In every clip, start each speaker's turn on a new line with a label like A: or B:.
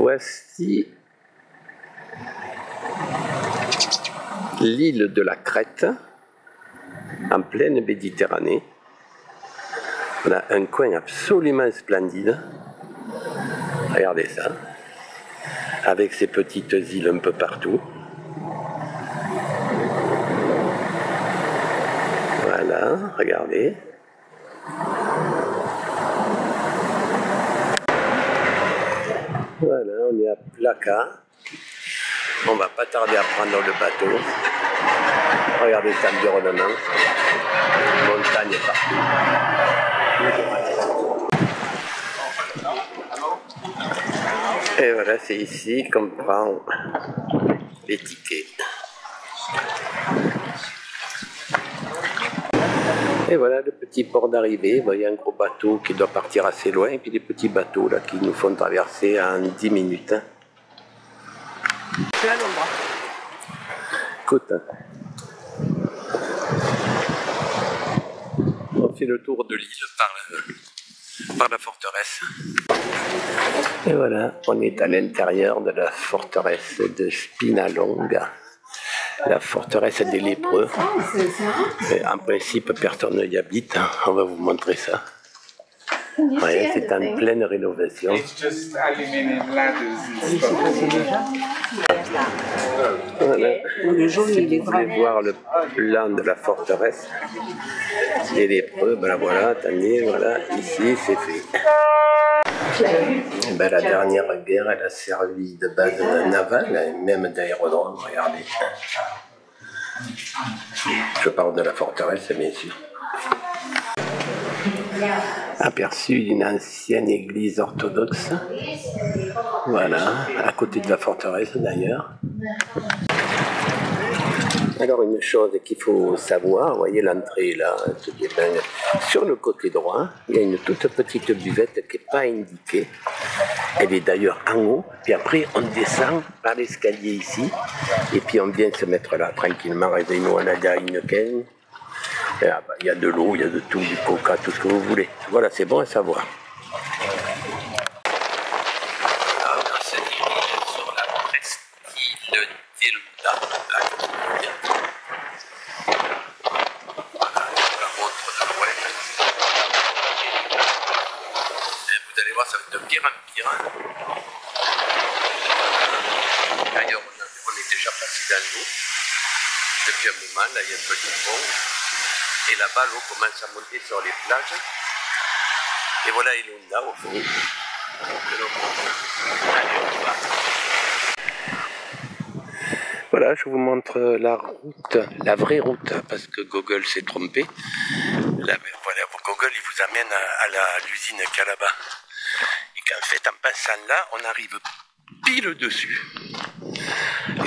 A: Voici l'île de la Crète, en pleine Méditerranée. On a un coin absolument splendide. Regardez ça. Avec ces petites îles un peu partout. Voilà, regardez. Voilà, on est à Plaka. On va pas tarder à prendre le bateau. Regardez cet environnement. Montagne partout. Et voilà, c'est ici qu'on prend les tickets. Et voilà le petit port d'arrivée. Il y a un gros bateau qui doit partir assez loin, et puis des petits bateaux là qui nous font traverser en 10 minutes. C'est à l'ombre. Écoute, on fait le tour de l'île par la forteresse. Et voilà, on est à l'intérieur de la forteresse de Spinalonga. La forteresse des lépreux. Et en principe, personne n'y habite. On va vous montrer ça. Ouais, c'est en pleine rénovation. Voilà. Si vous voulez voir le plan de la forteresse des lépreux, ben voilà, attendez, voilà, ici c'est fait. Et ben, la dernière guerre, elle a servi de base navale, même d'aérodrome, regardez. Je parle de la forteresse, bien sûr. Aperçu d'une ancienne église orthodoxe. Voilà, à côté de la forteresse d'ailleurs. Alors une chose qu'il faut savoir, vous voyez l'entrée là, sur le côté droit, il y a une toute petite buvette qui n'est pas indiquée. Elle est d'ailleurs en haut, puis après on descend par l'escalier ici, et puis on vient se mettre là tranquillement, et nous on a déjà une canne. Il y a de l'eau, il y a de tout, du coca, tout ce que vous voulez. Voilà, c'est bon à savoir. Ça va de pire en pire. D'ailleurs, on est déjà passé dans l'eau depuis un moment. Là, il y a un petit pont. Et là-bas, l'eau commence à monter sur les plages. Et voilà Ilunda au fond. Voilà, je vous montre la route, la vraie route, parce que Google s'est trompé. Là, voilà, Google, il vous amène à l'usine qu'il y a là-bas. Et qu'en fait, en passant là, on arrive pile dessus.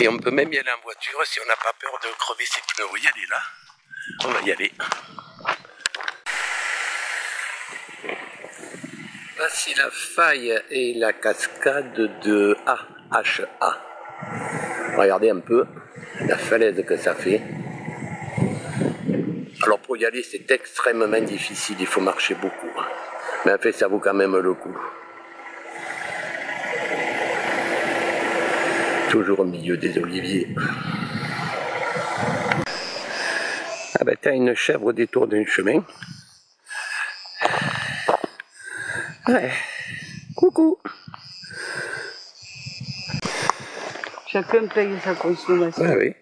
A: Et on peut même y aller en voiture si on n'a pas peur de crever ses pneus. Vous voyez, elle est là. On va y aller. Voici la faille et la cascade de AHA. Regardez un peu la falaise que ça fait. Alors pour y aller, c'est extrêmement difficile, il faut marcher beaucoup. Mais en fait, ça vaut quand même le coup. Toujours au milieu des oliviers. Ah ben, t'as une chèvre au détour d'un chemin. Ouais. Coucou.
B: Chacun paye sa consommation.
A: Ah oui.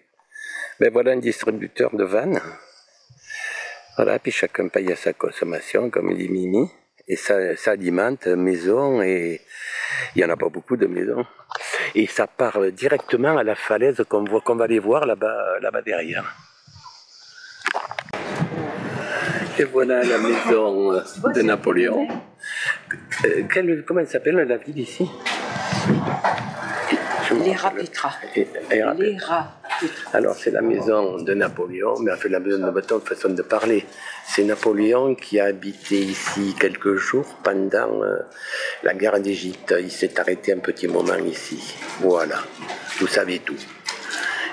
A: Ben voilà un distributeur de vannes. Voilà, puis chacun paye sa consommation, comme dit Mimi. Et ça alimente maison, et il n'y en a pas beaucoup de maisons. Et ça part directement à la falaise qu'on va aller voir là-bas derrière. Et voilà la maison de Napoléon. Comment elle s'appelle la ville ici?
B: Les Rapitra.
A: Alors c'est la maison de Napoléon, mais enfin la maison de Napoléon, façon de parler. C'est Napoléon qui a habité ici quelques jours pendant la guerre d'Égypte. Il s'est arrêté un petit moment ici. Voilà, vous savez tout.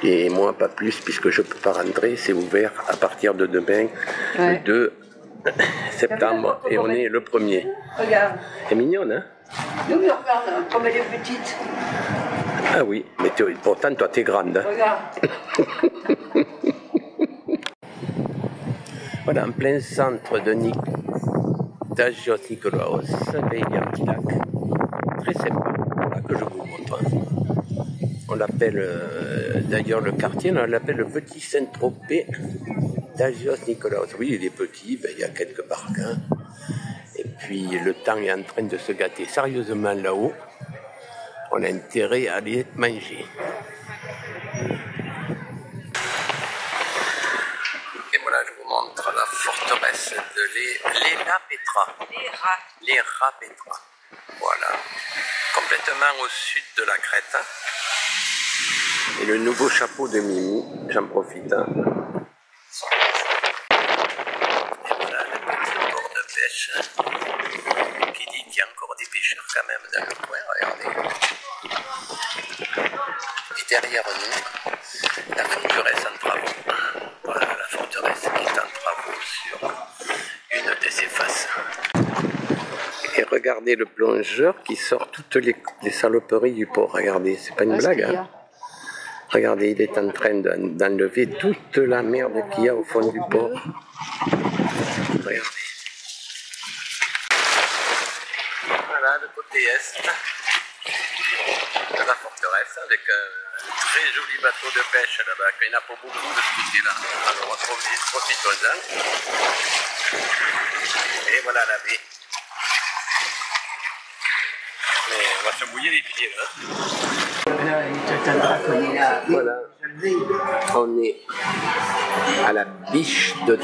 A: Et moi pas plus, puisque je ne peux pas rentrer, c'est ouvert à partir de demain, le 2 septembre, et on est le 1er.
B: Regarde.
A: C'est mignonne, hein?
B: Nous, mais regarde, comme elle est petite.
A: Ah oui, mais pourtant toi t'es grande. Hein.
B: Regarde.
A: Voilà, en plein centre d'Agios Nikolaos, il y a un petit lac très sympa, voilà, que je vous montre. On l'appelle, d'ailleurs le quartier, on l'appelle le Petit Saint-Tropez d'Agios Nikolaos. Oui, il est petit, ben, il y a quelques barquins. Et puis le temps est en train de se gâter sérieusement là-haut. On a intérêt à aller manger. Et voilà, je vous montre la forteresse de l'Ela Petra. Les rats Petra. Voilà. Complètement au sud de la Crète. Et le nouveau chapeau de Mimi, j'en profite. Et voilà le petit port de pêche qui dit qu'il y a encore des pêcheurs quand même dans le coin, regardez. Et derrière nous, la forteresse en travaux. Voilà la forteresse qui est en travaux sur une de ses faces. Et regardez le plongeur qui sort toutes les saloperies du port. Regardez, c'est pas une blague. Hein. Regardez, il est en train d'enlever toute la merde qu'il y a au fond du port. Regardez. Voilà le côté est de la forteresse avec un très joli bateau de pêche là-bas. Il n'y en a pas beaucoup de ce côté-là. Alors profitons-en. Et voilà la baie. Mais on va se mouiller les pieds là. Voilà, on est à la biche de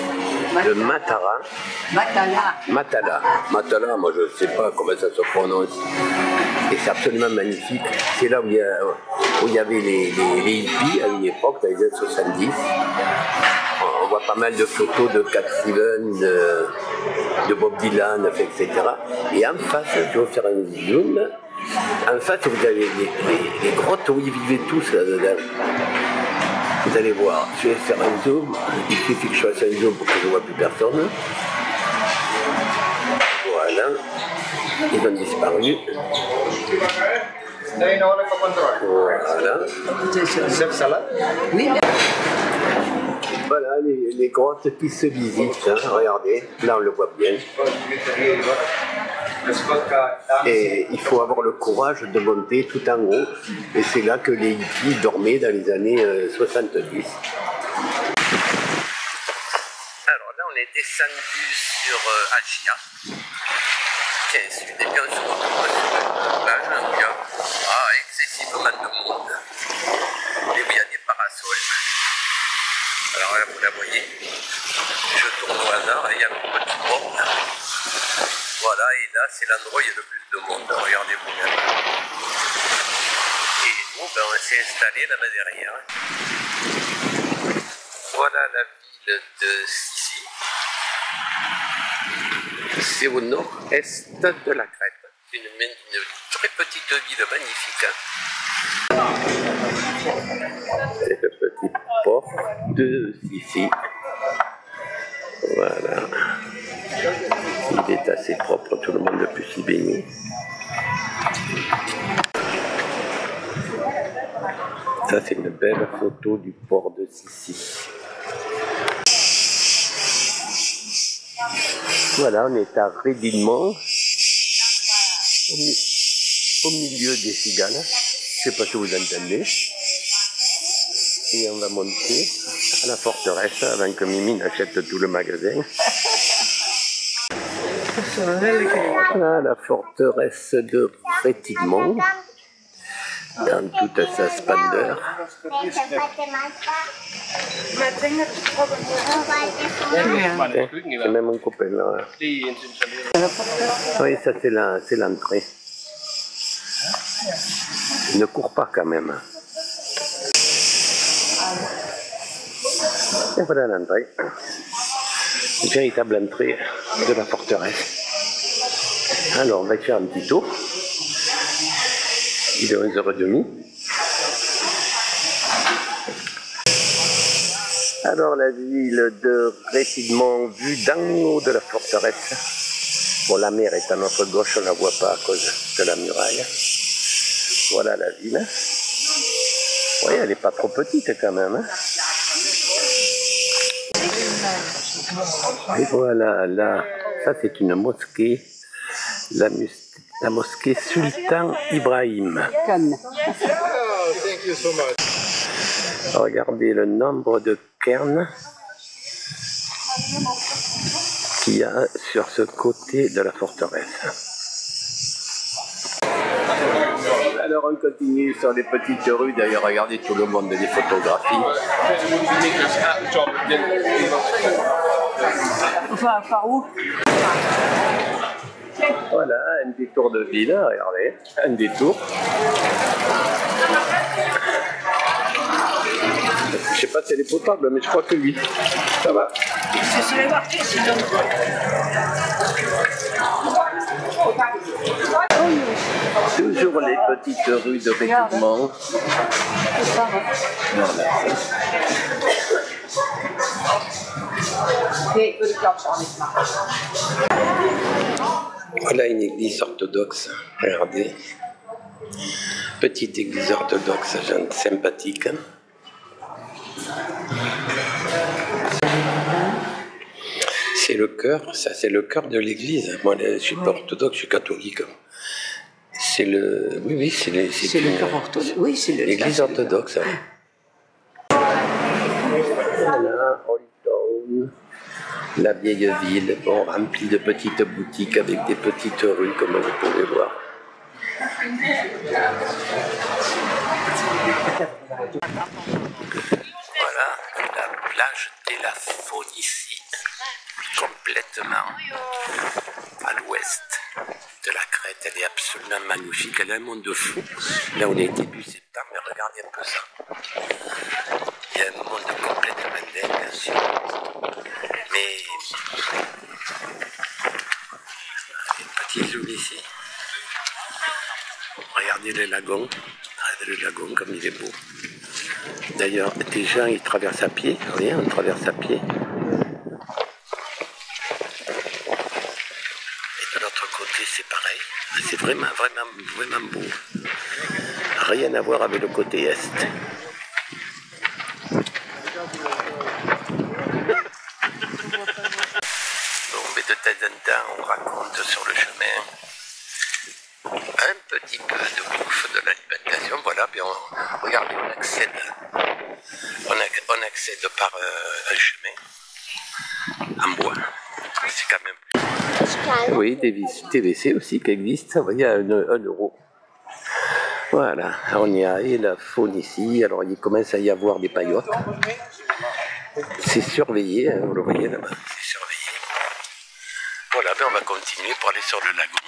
A: Matara. Matala, moi je ne sais pas comment ça se prononce. Et c'est absolument magnifique. C'est là où il y avait les hippies à une époque, dans les années 70. On voit pas mal de photos de Cat Stevens, de Bob Dylan, etc. Et en face, je vais vous faire un zoom. En face, vous avez les grottes où ils vivaient tous là-dedans. Vous allez voir, je vais faire un zoom. Il suffit que je fasse un zoom pour que je ne vois plus personne. Voilà. Ils ont disparu. Voilà. Voilà les grottes qui se visitent. Hein. Regardez, là on le voit bien. Et il faut avoir le courage de monter tout en haut. Et c'est là que les hippies dormaient dans les années 70. Alors là, on est descendu sur Agia, qui est sud. Et puis on se retrouve sur une plage où il y a excessivement de monde. Et où il y a des parasols. Alors là, vous la voyez. Je tourne au hasard et il y a un petit port là. Voilà, et là, c'est l'endroit où il y a le plus de monde. Regardez-vous bien. Et nous, ben, on s'est installé là-bas derrière. Voilà la ville de Sissi. C'est au nord-est de la Crète. C'est une très petite ville magnifique. Hein. C'est le petit port de Sissi. Voilà. Il est assez propre, tout le monde peut s'y baigner. Ça, c'est une belle photo du port de Sissi. Voilà, on est à Rédimont, au milieu des cigales. Je ne sais pas si vous entendez. Et on va monter à la forteresse avant que Mimi n'achète tout le magasin. Voilà la forteresse de Rédimont dans toute sa splendeur. C'est même un copain là. Oui, ça c'est l'entrée. Ne cours pas quand même. Et voilà l'entrée. Une véritable entrée de la forteresse. Alors on va faire un petit tour. Il est 11h30. Alors la ville de Rédimont vue d'en haut de la forteresse. Bon, la mer est à notre gauche, on ne la voit pas à cause de la muraille. Voilà la ville. Oui, elle n'est pas trop petite quand même. Hein. Et voilà, là, ça c'est une mosquée, la mosquée Sultan Ibrahim. Regardez le nombre de cairns qu'il y a sur ce côté de la forteresse. Alors on continue sur les petites rues, d'ailleurs regardez tout le monde des photographies.
B: Enfin, par où?
A: Voilà, un détour de ville, regardez, un détour. Je sais pas si elle est potable, mais je crois que oui. Ça va.
B: C'est sur les marqués, sinon.
A: Toujours les petites rues de Réquillement. Voilà une église orthodoxe, regardez. Petite église orthodoxe, sympathique. C'est le cœur, ça c'est le cœur de l'église. Moi je suis pas orthodoxe, je suis catholique. C'est le... Oui, c'est le cœur orthodoxe. Oui, c'est l'église orthodoxe. Voilà, Old Town, la vieille ville, bon, remplie de petites boutiques avec des petites rues, comme vous pouvez voir. Voilà, la plage de la Phoenicie, complètement à l'ouest de la Crète. Elle est absolument magnifique, elle a un monde de fou. Là on est début septembre, mais regardez un peu ça. Il y a un monde complètement dingue. Mais une petite zone ici. Regardez le lagon. Regardez le lagon comme il est beau. D'ailleurs, des gens ils traversent à pied. Regardez, on traverse à pied. De l'autre côté, c'est pareil. C'est vraiment beau. Rien à voir avec le côté est. Bon, mais de temps en temps, on raconte sur le chemin un petit peu de bouffe, de l'alimentation. Voilà, puis regardez, on accède par un chemin en bois. C'est quand même... Oui, des TVC aussi qui existent, ça va, il y a 1 euro. Voilà, on y a et la faune ici, alors il commence à y avoir des paillotes. C'est surveillé, hein, vous le voyez là-bas, c'est surveillé. Voilà, ben on va continuer pour aller sur le lagon.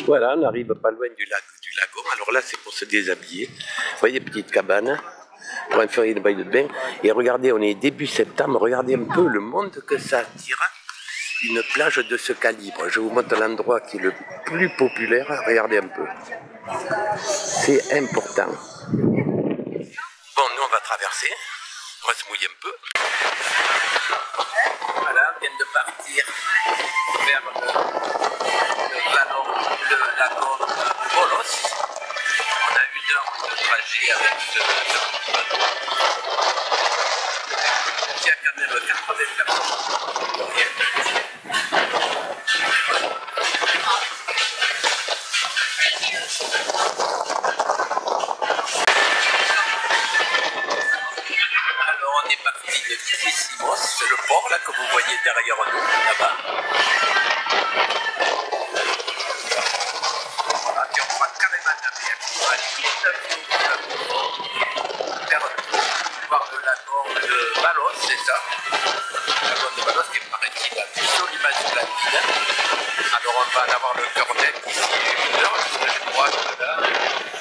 A: Voilà, on arrive pas loin du lagon, alors là c'est pour se déshabiller. Vous voyez, petite cabane. Pour faire une baille de bain. Et regardez, on est début septembre, regardez un peu le monde que ça attire. Une plage de ce calibre. Je vous montre l'endroit qui est le plus populaire. Regardez un peu. C'est important. Bon, nous on va traverser. On va se mouiller un peu. Voilà, on vient de partir vers le lagon de Bolos. On a 1 heure de trajet avec ce bateau. Il y a quand même 80 personnes. Alors on est parti de Kirissimos, c'est le port là que vous voyez derrière nous, là-bas. Voilà, puis on prend carrément la mer pour aller vers voir le lagon de Balos, c'est ça. Le lagon de Balos qui est paraît-il absolument splendide. Alors on va en avoir le cœur net d'ici 1 heure, parce que je crois que là,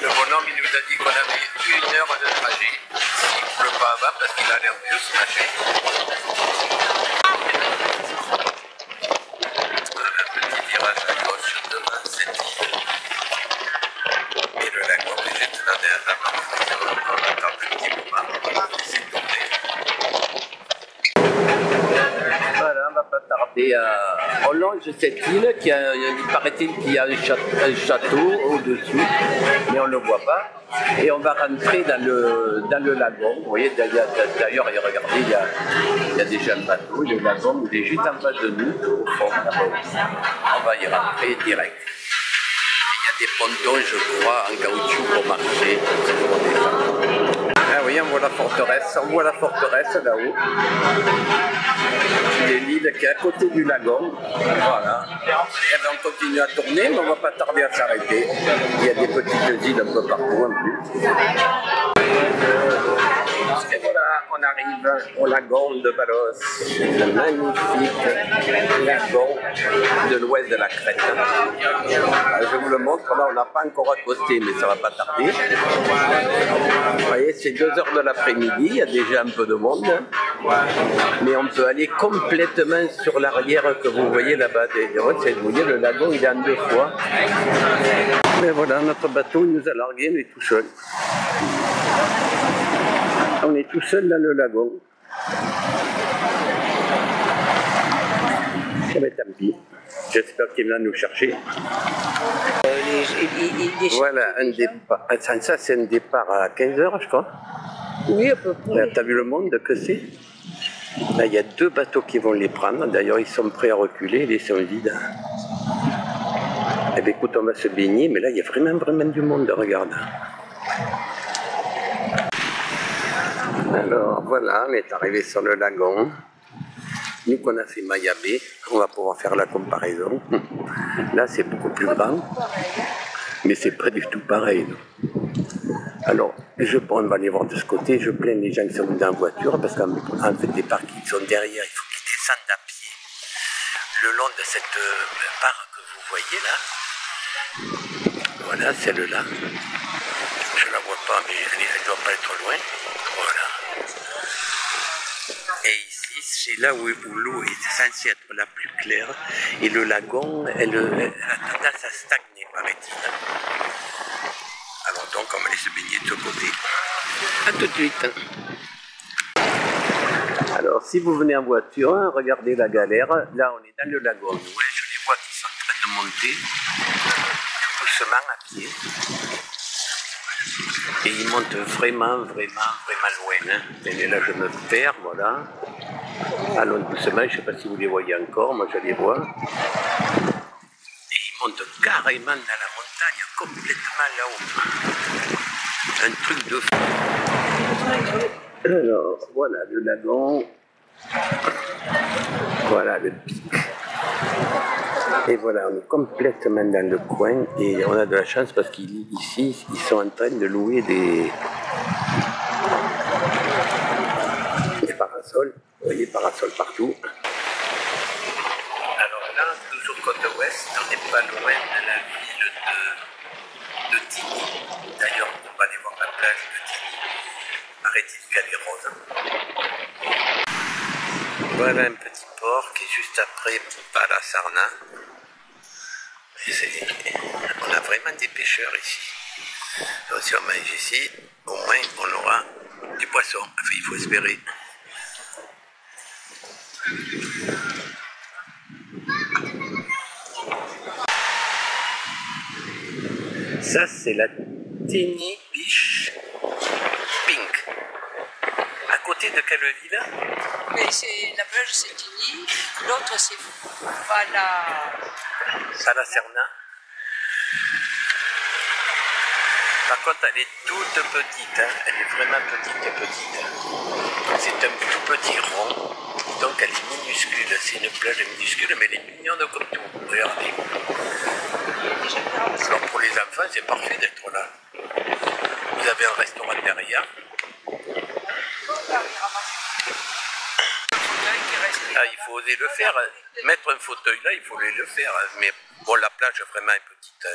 A: le bonhomme il nous a dit qu'on avait 1 heure de trajet. S'il ne pleut pas avant, parce qu'il a l'air vieux ce machin. Voilà, un petit virage à gauche devant cette île. Et le lagon est juste là derrière la main. On attend un petit moment, on va laisser tourner. Voilà, on va pas tarder à On longe cette île, il paraît-il qu'il y a un château au-dessus, mais on ne le voit pas. Et on va rentrer dans le lagon. Vous voyez, d'ailleurs, regardez, il y a déjà un bateau, le lagon, il est juste en face de nous, au fond, là-bas. On va y rentrer direct. Il y a des pontons, je crois, en caoutchouc pour marcher. Ah oui, on voit la forteresse là-haut. C'est l'île qui est à côté du lagon. Voilà. Et bien, on continue à tourner, mais on ne va pas tarder à s'arrêter. Il y a des petites îles un peu partout en plus. Et voilà, on arrive au lagon de Balos, le magnifique lagon de l'ouest de la Crète. Je vous le montre, là on n'a pas encore accosté, mais ça ne va pas tarder. Vous voyez, c'est 2 heures de l'après-midi, il y a déjà un peu de monde, mais on peut aller complètement sur l'arrière que vous voyez là-bas. Vous voyez, le lagon il est en 2 fois. Mais voilà, notre bateau il nous a largués, on est tout seul. On est tout seul dans le lagon. Eh bien, tant pis. J'espère qu'il va nous chercher. Voilà, un départ. Ça, c'est un départ à 15 h, je crois.
B: Oui, à peu près.
A: T'as vu le monde que c'est? Là, il y a 2 bateaux qui vont les prendre. D'ailleurs, ils sont prêts à reculer. Ils sont vides. Eh bien, écoute, on va se baigner. Mais là, il y a vraiment du monde. Regarde. Alors voilà, on est arrivé sur le lagon. Nous qu'on a fait Mayabé, on va pouvoir faire la comparaison. Là c'est beaucoup plus grand, mais c'est pas du tout pareil. Alors, on va aller voir de ce côté, je plains les gens qui sont dans la voiture, parce qu'en fait les parkings sont derrière, il faut qu'ils descendent à pied. Le long de cette barre que vous voyez là, voilà celle-là. Je la vois pas, mais elle ne doit pas être loin. Voilà. Et ici, c'est là où l'eau est censée être la plus claire. Et le lagon, elle a tendance à stagner, paraît-il. Alors donc, on va aller se baigner de ce côté. A tout de suite. Alors, si vous venez en voiture, regardez la galère. Là, on est dans le lagon. Ouais, je les vois qui sont en train de monter doucement à pied. Et ils montent vraiment loin. Hein. Et là, je me perds, voilà. Allons doucement, je ne sais pas si vous les voyez encore, moi je les vois. Et ils montent carrément dans la montagne, complètement là-haut. Un truc de fou. Alors, voilà le lagon. Voilà le pic. Et voilà, on est complètement dans le coin et on a de la chance parce qu'ici, ils sont en train de louer des parasols. Vous voyez, parasols partout. Alors là, toujours côte ouest, on n'est pas loin de la ville de Tigny. D'ailleurs, on va aller voir la plage de Tigny. Paraît-il qu'elle est rose. Voilà un petit port qui est juste après Palasarna. On a vraiment des pêcheurs ici. Donc si on mange ici, au moins on aura du poisson. Enfin, il faut espérer. Ça, c'est la Tigny Beach Pink. À côté de quelle ville?
B: Mais la plage c'est Tigny, l'autre c'est
A: Palasarna. Par contre, elle est toute petite, hein. Elle est vraiment petite. C'est un tout petit rond, donc elle est minuscule. C'est une plage minuscule, mais elle est mignonne comme tout. Regardez. Alors pour les enfants, c'est parfait d'être là. Vous avez un restaurant derrière. Ah, il faut oser le faire. Mettre un fauteuil là, il faut le faire. Mais bon, la plage vraiment est petite.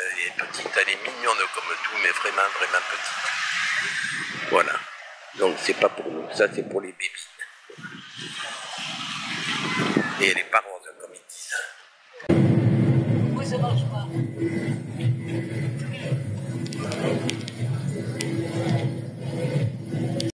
A: Elle est mignonne comme tout, mais vraiment petite. Voilà. Donc c'est pas pour nous. Ça c'est pour les bébés. Et elle est pas rose comme ils disent.
B: Oui, ça marche pas.